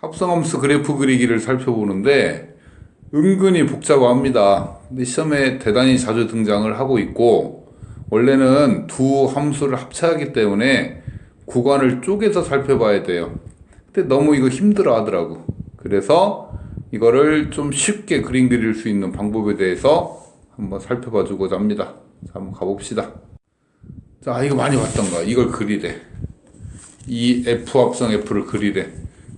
합성함수 그래프 그리기를 살펴보는데 은근히 복잡합니다. 근데 시험에 대단히 자주 등장을 하고 있고, 원래는 두 함수를 합쳐야 하기 때문에 구간을 쪼개서 살펴봐야 돼요. 근데 너무 이거 힘들어 하더라고. 그래서 이거를 좀 쉽게 그림 그릴 수 있는 방법에 대해서 한번 살펴봐 주고자 합니다. 자, 한번 가봅시다. 자, 이거 많이 봤던 거야. 이걸 그리래. 이 F 합성 F를 그리래.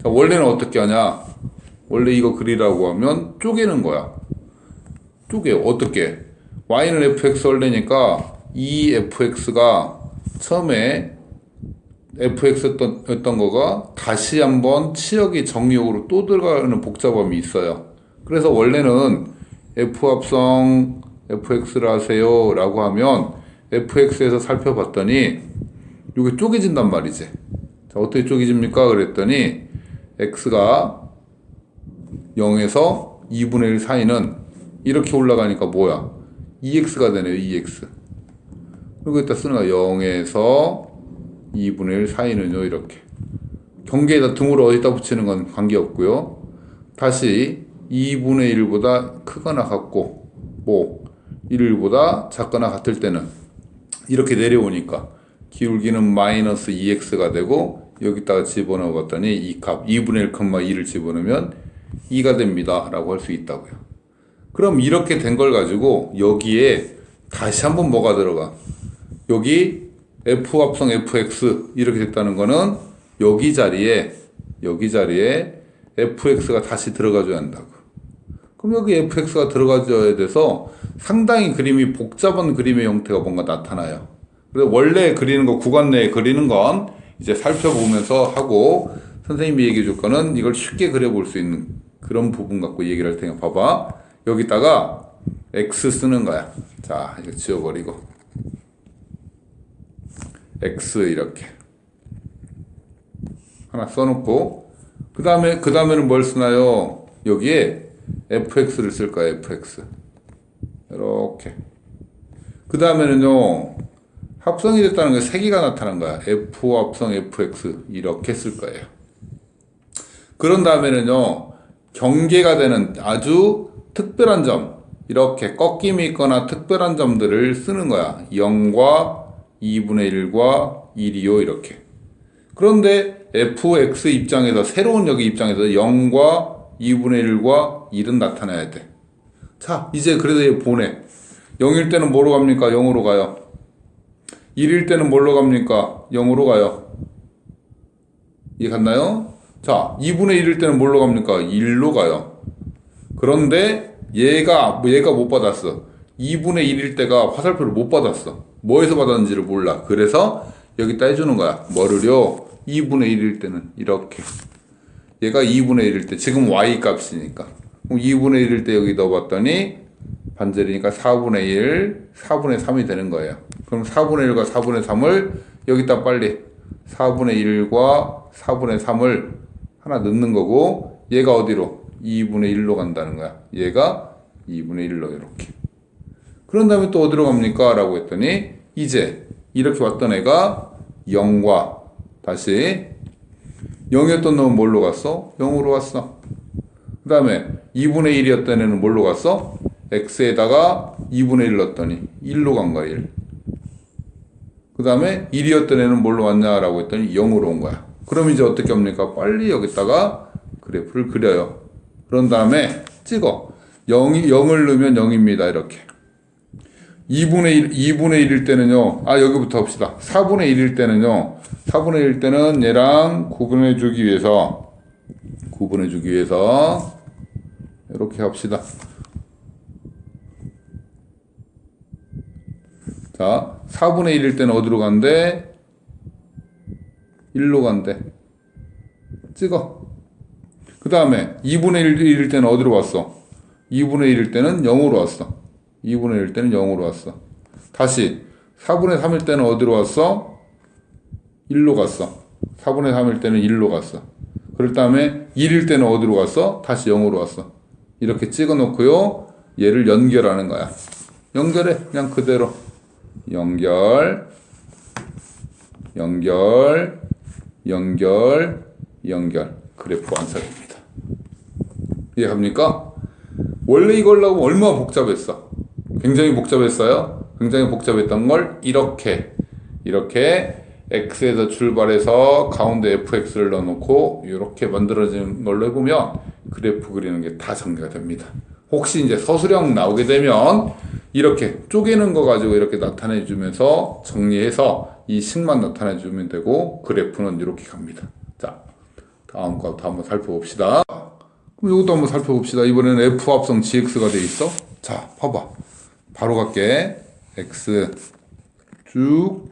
자, 원래는 어떻게 하냐? 원래 이거 그리라고 하면 쪼개는 거야. 쪼개. 어떻게? y는 fx 하려니까 이 fx가 처음에 fx였던 거가 다시 한번 치역이 정리역으로 또 들어가는 복잡함이 있어요. 그래서 원래는 f 합성 fx를 하세요 라고 하면 fx에서 살펴봤더니 이게 쪼개진단 말이지. 자, 어떻게 쪼개집니까? 그랬더니 x가 0에서 2분의 1 사이는 이렇게 올라가니까 뭐야? 2x가 되네요. 2x. 그리고 이따 쓰는 거야. 0에서 2분의 1 사이는요. 이렇게. 경계에다 등으로 어디다 붙이는 건 관계없고요. 다시 2분의 1보다 크거나 같고 뭐 1보다 작거나 같을 때는 이렇게 내려오니까 기울기는 마이너스 2x가 되고 여기다가 집어넣어 봤더니 이 값 2분의 1, 2를 집어넣으면 2가 됩니다 라고 할 수 있다고요. 그럼 이렇게 된 걸 가지고 여기에 다시 한번 뭐가 들어가? 여기 f 합성 fx 이렇게 됐다는 거는 여기 자리에 fx가 다시 들어가줘야 한다고. 그럼 여기 fx가 들어가줘야 돼서 상당히 그림이 복잡한 그림의 형태가 뭔가 나타나요. 그래서 원래 그리는 거, 구간 내에 그리는 건 이제 살펴보면서 하고, 선생님이 얘기해 줄 거는 이걸 쉽게 그려볼 수 있는 그런 부분 갖고 얘기를 할 테니까 봐봐. 여기다가 x 쓰는 거야. 자, 이거 지워버리고 x 이렇게 하나 써놓고, 그 다음에는 뭘 쓰나요? 여기에 fx를 쓸 거야. fx 이렇게. 그 다음에는요, 합성이 됐다는 게 세 개가 나타난 거야. f 합성 fx 이렇게 쓸 거예요. 그런 다음에는요, 경계가 되는 아주 특별한 점, 이렇게 꺾임이 있거나 특별한 점들을 쓰는 거야. 0과 2분의 1과 1이요. 이렇게. 그런데 fx 입장에서, 새로운 여기 입장에서 0과 2분의 1과 1은 나타나야 돼. 자, 이제 그래서 보내. 0일 때는 뭐로 갑니까? 0으로 가요. 1일 때는 뭘로 갑니까? 0으로 가요. 이해 갔나요? 자, 2분의 1일 때는 뭘로 갑니까? 1로 가요. 그런데 얘가 못 받았어. 2분의 1일 때가 화살표를 못 받았어. 뭐에서 받았는지를 몰라. 그래서 여기다 해주는 거야. 뭐를요? 2분의 1일 때는 이렇게. 얘가 2분의 1일 때, 지금 y 값이니까. 그럼 2분의 1일 때 여기 넣어봤더니 반절이니까 4분의 1, 4분의 3이 되는 거예요. 그럼 4분의 1과 4분의 3을 여기다 빨리 4분의 1과 4분의 3을 하나 넣는 거고, 얘가 어디로? 2분의 1로 간다는 거야. 얘가 2분의 1로 이렇게. 그런 다음에 또 어디로 갑니까? 라고 했더니 이제 이렇게 왔던 애가 0과 다시 0이었던 놈은 뭘로 갔어? 0으로 갔어. 그 다음에 2분의 1이었던 애는 뭘로 갔어? x에다가 2분의 1 넣었더니 1로 간 거야. 1. 그 다음에 1이었던 애는 뭘로 왔냐라고 했더니 0으로 온 거야. 그럼 이제 어떻게 합니까? 빨리 여기다가 그래프를 그려요. 그런 다음에 찍어. 0을 넣으면 0입니다. 이렇게. 2분의 1일 때는요. 여기부터 합시다. 4분의 1일 때는요. 4분의 1일 때는 얘랑 구분해 주기 위해서 이렇게 합시다. 자, 4분의 1일 때는 어디로 간대? 1로 간대. 찍어. 그 다음에 2분의 1일 때는 어디로 왔어? 2분의 1일 때는 0으로 왔어. 2분의 1일 때는 0으로 왔어. 다시 4분의 3일 때는 어디로 왔어? 1로 갔어. 4분의 3일 때는 1로 갔어. 그럴 다음에 1일 때는 어디로 갔어? 다시 0으로 왔어. 이렇게 찍어 놓고요. 얘를 연결하는 거야. 연결해. 그냥 그대로. 연결. 그래프 완성입니다. 이해갑니까? 원래 이걸 하고 얼마나 복잡했어? 굉장히 복잡했어요. 굉장히 복잡했던 걸 이렇게 x에서 출발해서 가운데 fx를 넣어놓고 이렇게 만들어진 걸로 해보면 그래프 그리는 게 다 정리가 됩니다. 혹시 이제 서술형 나오게 되면 이렇게 쪼개는 거 가지고 이렇게 나타내 주면서 정리해서 이 식만 나타내 주면 되고 그래프는 이렇게 갑니다. 자, 다음 거부터 한번 살펴봅시다. 그럼 이것도 한번 살펴봅시다. 이번에는 f 합성 gx가 돼 있어. 자, 봐봐. 바로 갈게. x 쭉,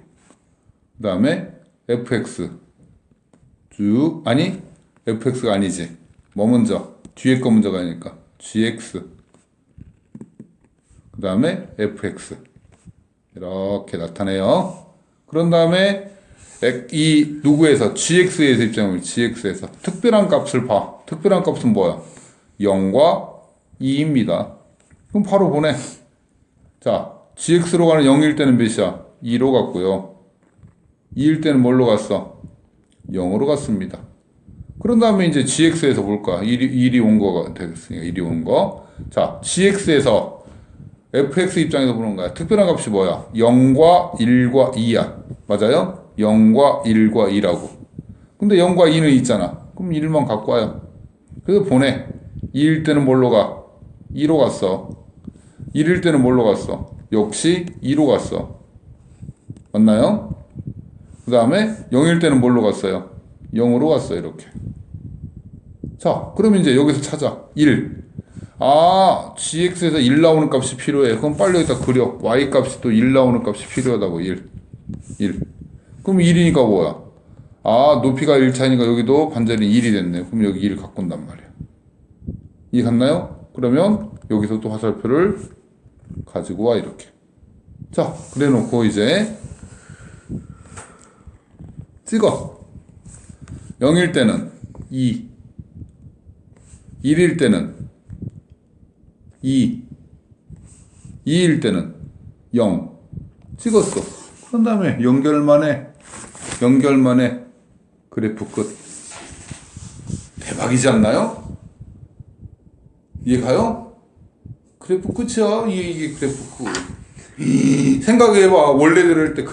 그 다음에 fx 쭉, 아니 fx가 아니지. 뭐 먼저? 뒤에 거 먼저 가니까 gx, 그 다음에 fx 이렇게 나타내요. 그런 다음에 이 누구에서 gx에서 입장을 gx에서 특별한 값을 봐. 특별한 값은 뭐야? 0과 2입니다. 그럼 바로 보내. 자, gx로 가는 0일 때는 몇이야? 2로 갔고요. 2일 때는 뭘로 갔어? 0으로 갔습니다. 그런 다음에 이제 gx에서 볼까? 1이 온 거가 되겠으니까 1이 온 거. 자, gx에서 fx 입장에서 보는 거야. 특별한 값이 뭐야? 0과 1과 2야. 맞아요? 0과 1과 2라고. 근데 0과 2는 있잖아. 그럼 1만 갖고 와요. 그래서 보내. 2일 때는 뭘로 가? 2로 갔어. 1일 때는 뭘로 갔어? 역시 2로 갔어. 맞나요? 그 다음에 0일 때는 뭘로 갔어요? 0으로 갔어요. 이렇게. 자, 그럼 이제 여기서 찾아. 1. 아, gx에서 1 나오는 값이 필요해. 그럼 빨리 여기다 그려. y 값이 또 1 나오는 값이 필요하다고. 1. 그럼 1이니까 뭐야? 아, 높이가 1 차이니까 여기도 반절이 1이 됐네. 그럼 여기 1 갖고 온단 말이야. 이해 갔나요? 그러면 여기서 또 화살표를 가지고 와. 이렇게. 자, 그래 놓고 이제 찍어. 0일 때는 2, 1일 때는 2, 2일 때는 0 찍었어. 그런 다음에 연결만 해. 그래프 끝. 대박이지 않나요? 이해가요? 그래프 끝이야. 이게 그래프 끝. 생각해봐. 원래 그릴 때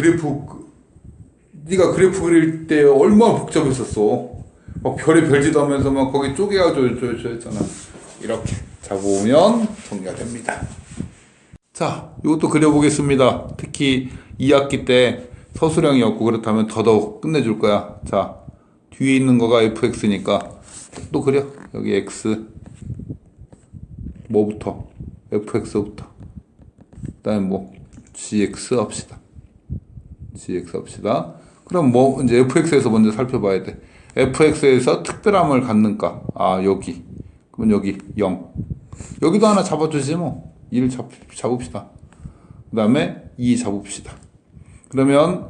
네가 그래프 그릴 때 얼마나 복잡했었어. 막 별의 별짓 하면서 막 거기 쪼개가지고 했잖아. 이렇게 잡아오면 정리가 됩니다. 자, 이것도 그려보겠습니다. 특히 2학기 때 서술형이었고 그렇다면 더더욱 끝내줄 거야. 자, 뒤에 있는 거가 fx니까 또 그려. 여기 x 뭐부터? fx부터. 그 다음에 뭐 gx 합시다. 그럼 뭐 이제 fx에서 먼저 살펴봐야 돼. fx에서 특별함을 갖는가? 아, 여기. 그러면 여기 0. 여기도 하나 잡아주지 뭐. 1 잡읍시다. 그 다음에 2 잡읍시다. 그러면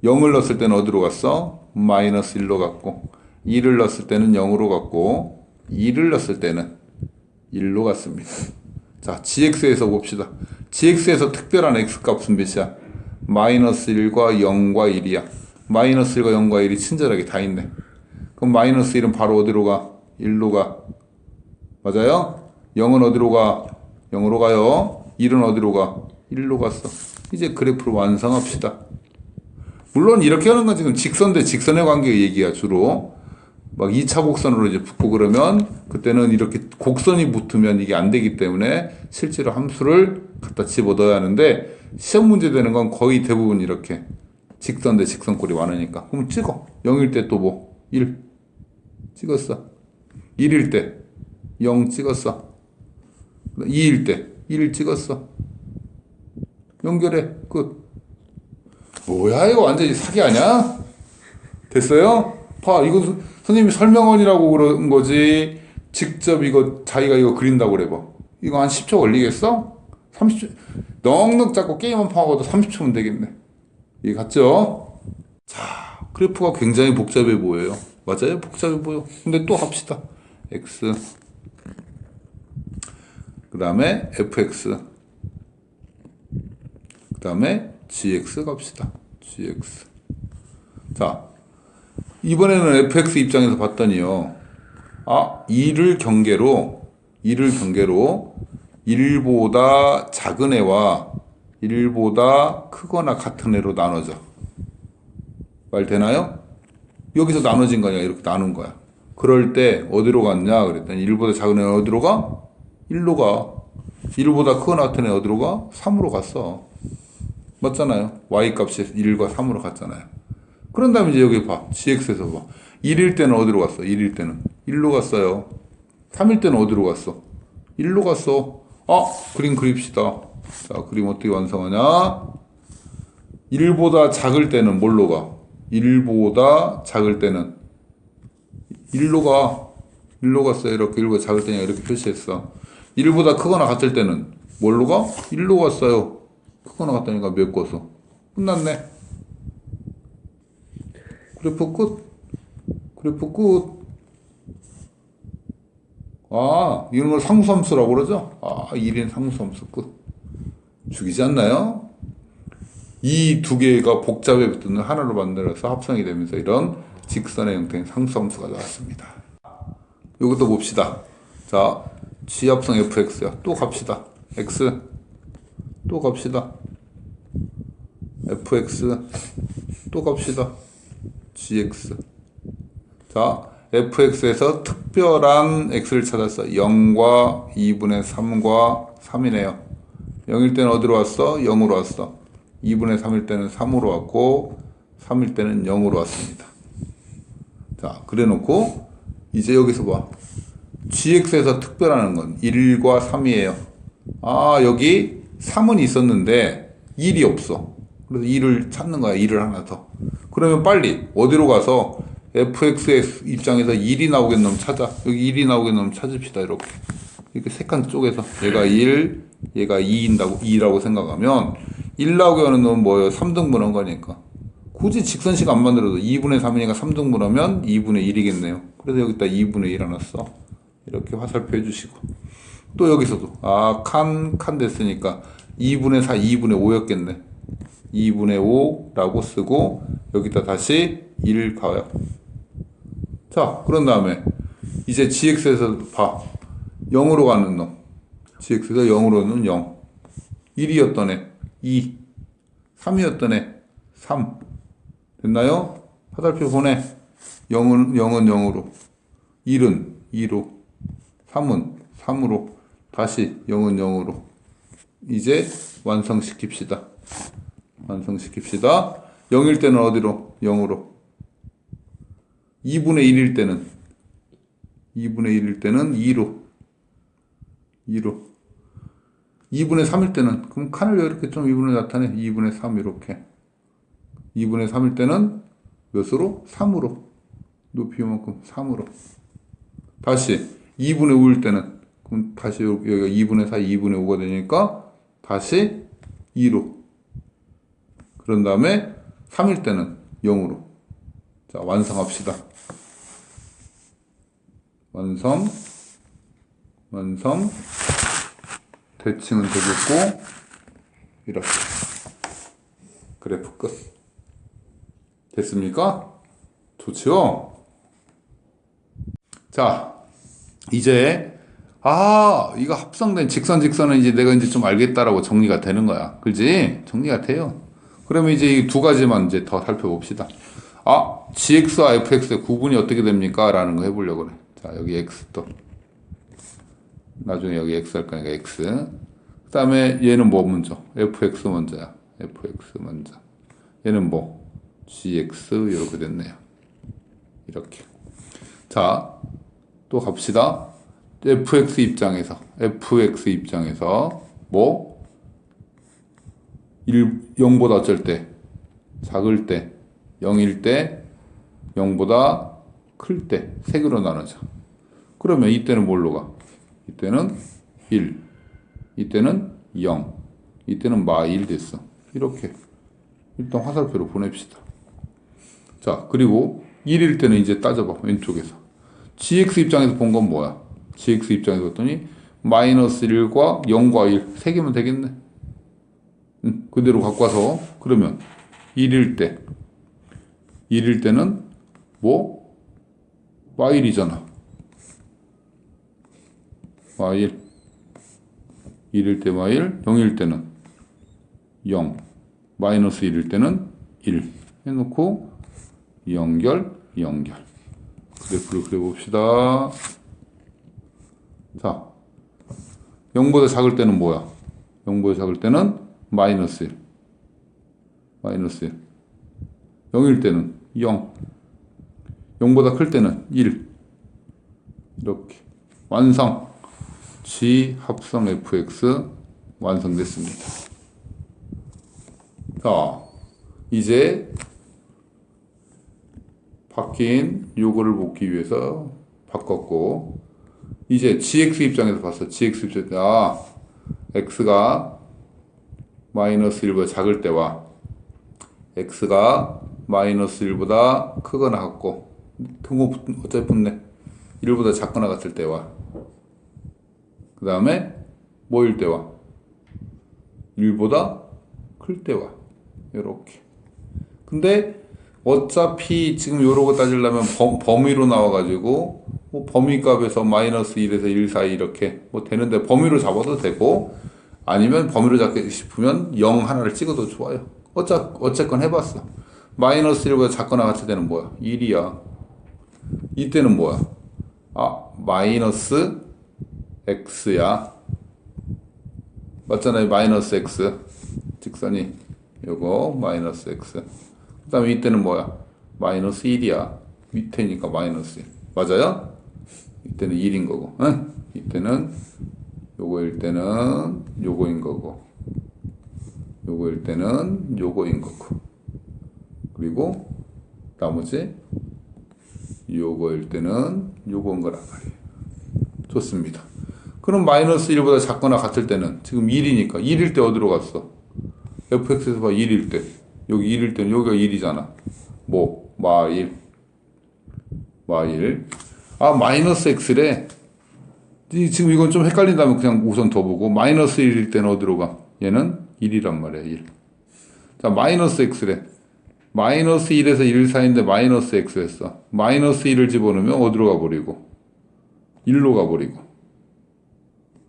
0을 넣었을 때는 어디로 갔어? 마이너스 1로 갔고, 2를 넣었을 때는 0으로 갔고, 2를 넣었을 때는 1로 갔습니다. 자, gx에서 봅시다. gx에서 특별한 x값은 몇이야? 마이너스 1과 0과 1이야. 마이너스 1과 0과 1이 친절하게 다 있네. 그럼 마이너스 1은 바로 어디로 가? 1로 가. 맞아요? 0은 어디로 가? 0으로 가요. 1은 어디로 가? 1로 갔어. 이제 그래프를 완성합시다. 물론 이렇게 하는 건 지금 직선 대 직선의 관계 얘기야, 주로. 막 2차 곡선으로 이제 붙고 그러면 그때는 이렇게 곡선이 붙으면 이게 안 되기 때문에 실제로 함수를 갖다 집어넣어야 하는데 시험 문제 되는 건 거의 대부분 이렇게 직선 대 직선 꼴이 많으니까. 그럼 찍어. 0일 때 또 뭐? 1 찍었어. 1일 때 0 찍었어. 2일 때 1 찍었어. 연결해. 끝. 뭐야 이거 완전히 사기 아니야? 됐어요? 봐, 이거 선생님이 설명원이라고 그런 거지 직접 이거 자기가 이거 그린다고 그래 봐. 이거 한 10초 걸리겠어? 30초 넉넉 잡고 게임만 파고도 30초면 되겠네. 이해 갔죠? 자, 그래프가 굉장히 복잡해 보여요. 맞아요? 복잡해 보여. 근데 또 합시다. x 그 다음에 fx 그 다음에 gx 갑시다. gx. 자, 이번에는 fx 입장에서 봤더니요. 2를 경계로 1보다 작은 애와 1보다 크거나 같은 애로 나눠져. 말 되나요? 여기서 나눠진 거냐? 이렇게 나눈 거야. 그럴 때 어디로 갔냐? 그랬더니 1보다 작은 애 어디로 가? 1로 가. 1보다 크거나 같은 애 어디로 가? 3으로 갔어. 맞잖아요. y 값이 1과 3으로 갔잖아요. 그런 다음에 이제 여기 봐. gx에서 봐. 1일 때는 어디로 갔어? 1일 때는 1로 갔어요. 3일 때는 어디로 갔어? 1로 갔어. 그림 그립시다. 자, 그림 어떻게 완성하냐? 1보다 작을 때는 뭘로 가? 1보다 작을 때는 1로 가. 1로 갔어요. 이렇게 1보다 작을 때냐 이렇게 표시했어. 1보다 크거나 같을 때는 뭘로 가? 1로 갔어요. 크거나 같다니까 메꿔서. 끝났네. 그래프 끝. 그래프 끝. 이런 걸 상수함수라고 그러죠? 1인 상수함수 끝. 죽이지 않나요? 이 두 개가 복잡에 붙는 하나로 만들어서 합성이 되면서 이런 직선의 형태인 상수함수가 나왔습니다. 이것도 봅시다. 자, G합성 fx야. 또 갑시다. x. 또 갑시다. fx. 또 갑시다. gx. 자, fx에서 특별한 x를 찾았어. 0과 2분의 3과 3이네요. 0일 때는 어디로 왔어? 0으로 왔어. 2분의 3일 때는 3으로 왔고 3일 때는 0으로 왔습니다. 자, 그래 놓고 이제 여기서 봐. gx에서 특별한 건 1과 3이에요. 여기 3은 있었는데 1이 없어. 그래서 2를 찾는 거야. 2를 하나 더. 그러면 빨리 어디로 가서 fx의 입장에서 1이 나오겠는 놈 찾아. 여기 1이 나오겠는 놈 찾읍시다. 이렇게 세 칸 쪼개서 얘가 1, 얘가 2라고 생각하면 1 나오게 하는 놈은 뭐예요? 3등분한 거니까. 굳이 직선식 안 만들어도 2분의 3이니까 3등분하면 2분의 1이겠네요. 그래서 여기다 2분의 1 하나 써. 이렇게 화살표 해주시고. 또 여기서도 칸 됐으니까 2분의 4, 2분의 5였겠네. 2분의 5라고 쓰고 여기다 다시 1 가요. 자, 그런 다음에 이제 gx에서 봐. 0으로 가는 놈. gx에서 0으로는 0. 1이었던 애 2. 3이었던 애 3. 됐나요? 화살표 보내. 0은 0으로. 1은 2로. 3은 3으로. 다시 0은 0으로. 이제 완성시킵시다. 0일 때는 어디로? 0으로. 2분의 1일 때는 2로. 2분의 3일 때는 그럼 칸을 왜 이렇게 좀 2분의 나타내? 2분의 3 이렇게. 2분의 3일 때는 몇으로? 3으로. 높이 요만큼 3으로. 다시 2분의 5일 때는 그럼 다시 여기가 2분의 4, 2분의 5가 되니까 다시 2로. 그런 다음에 3일 때는 0으로. 자, 완성합시다. 완성. 대칭은 되겠고 이렇게. 그래프 끝. 됐습니까? 좋지요? 자, 이제 이거 합성된 직선은 이제 내가 이제 좀 알겠다라고 정리가 되는 거야. 그지? 정리가 돼요. 그러면 이제 이 두 가지만 이제 더 살펴봅시다. gx와 fx의 구분이 어떻게 됩니까? 라는 거 해보려고 그래. 자, 여기 x 또. 나중에 여기 x 할 거니까 x. 그 다음에 얘는 뭐 먼저? fx 먼저야. fx 먼저. 얘는 뭐? gx 이렇게 됐네요. 이렇게. 자, 또 갑시다. fx 입장에서 뭐? 0보다 어쩔 때? 작을 때 0일 때 0보다 클 때 색으로 나누자. 그러면 이때는 뭘로 가? 이때는 1, 이때는 0, 이때는 -1 됐어. 이렇게 일단 화살표로 보냅시다. 자, 그리고 1일 때는 이제 따져봐. 왼쪽에서 gx 입장에서 본 건 뭐야? gx 입장에서 봤더니 -1과 0과 1 세 개면 되겠네. 그대로 갖고 와서 그러면 1일 때는 뭐? y1이잖아. y1 1일 때 y1 0일 때는 0 마이너스 1일 때는 1 해놓고 연결 그래프를 그려봅시다. 자 0보다 작을 때는 뭐야? 0보다 작을 때는 마이너스 1 0일 때는 0 0보다 클 때는 1 이렇게 완성. G 합성 fx 완성됐습니다. 자 이제 바뀐 요거를 보기 위해서 바꿨고 이제 gx 입장에서 봤어. gx 입장에서 x가 마이너스 1보다 작을 때와 x가 마이너스 1보다 크거나 같고 등호 어차피 붙네 1보다 작거나 같을 때와 그 다음에 뭐일 때와 1보다 클 때와 이렇게. 근데 어차피 지금 요러고 따지려면 범위로 나와가지고 뭐 범위값에서 마이너스 1에서 1 사이 이렇게 뭐 되는데 범위로 잡아도 되고 아니면 범위로 잡고 싶으면 0 하나를 찍어도 좋아요. 어쨌건 해봤어. 마이너스 1보다 작거나 같을 때는 뭐야? 1이야. 이때는 뭐야? 마이너스 x야. 맞잖아요. 마이너스 x. 직선이 요거 마이너스 x. 그 다음에 이때는 뭐야? 마이너스 1이야. 밑에니까 마이너스 1. 맞아요? 이때는 1인 거고. 응? 이때는 요거일 때는 요거인 거고. 요거일 때는 요거인 거고. 그리고 나머지 요거일 때는 요거인 거란 말이에요. 좋습니다. 그럼 마이너스 1보다 작거나 같을 때는 지금 1이니까 1일 때 어디로 갔어? fx에서 봐 1일 때 여기 1일 때는 여기가 1이잖아. 뭐 마일 마이너스 x래. 지금 이건 좀 헷갈린다면 그냥 우선 더 보고 마이너스 1일 때는 어디로 가? 얘는 1이란 말이야. 1. 자 마이너스 x래. 마이너스 1에서 1 사이인데 마이너스 x 했어. 마이너스 1을 집어넣으면 어디로 가버리고 1로 가버리고.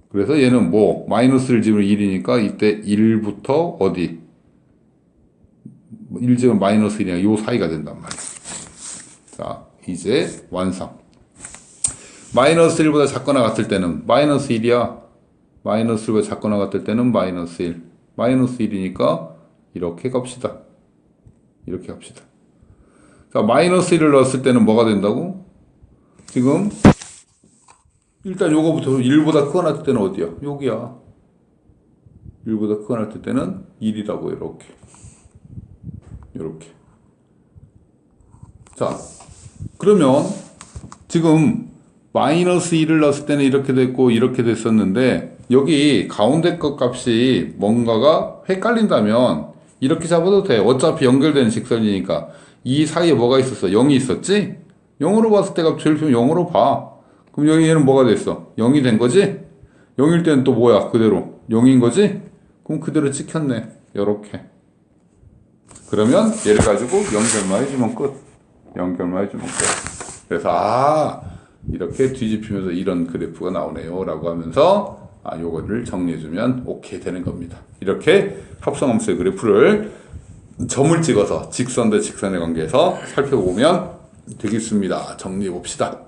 그래서 얘는 뭐 마이너스를 집으면 1이니까 이때 1부터 어디 1 집으면 마이너스 1이랑 요 사이가 된단 말이야. 자 이제 완성. 마이너스 1보다 작거나 같을 때는 마이너스 1이야. 마이너스 1보다 작거나 같을 때는 마이너스 1. 마이너스 1이니까 이렇게 갑시다. 이렇게 합시다. 자 마이너스 1을 넣었을 때는 뭐가 된다고? 지금 일단 요거부터 1보다 크거나 할 때는 어디야? 여기야. 1보다 크거나 할 때는 1이라고 이렇게. 자 그러면 지금 마이너스 1을 넣었을 때는 이렇게 됐고 이렇게 됐었는데 여기 가운데 것 값이 뭔가가 헷갈린다면 이렇게 잡아도 돼. 어차피 연결되는 직선이니까. 이 사이에 뭐가 있었어? 0이 있었지? 0으로 봤을 때가 제일 좋으면 0으로 봐. 그럼 여기 얘는 뭐가 됐어? 0이 된 거지? 0일 때는 또 뭐야? 그대로 0인 거지? 그럼 그대로 찍혔네. 요렇게. 그러면 얘를 가지고 연결만 해주면 끝. 그래서 이렇게 뒤집히면서 이런 그래프가 나오네요 라고 하면서 요거를 정리해주면 오케이 되는 겁니다. 이렇게 합성함수의 그래프를 점을 찍어서 직선 대 직선의 관계에서 살펴보면 되겠습니다. 정리해 봅시다.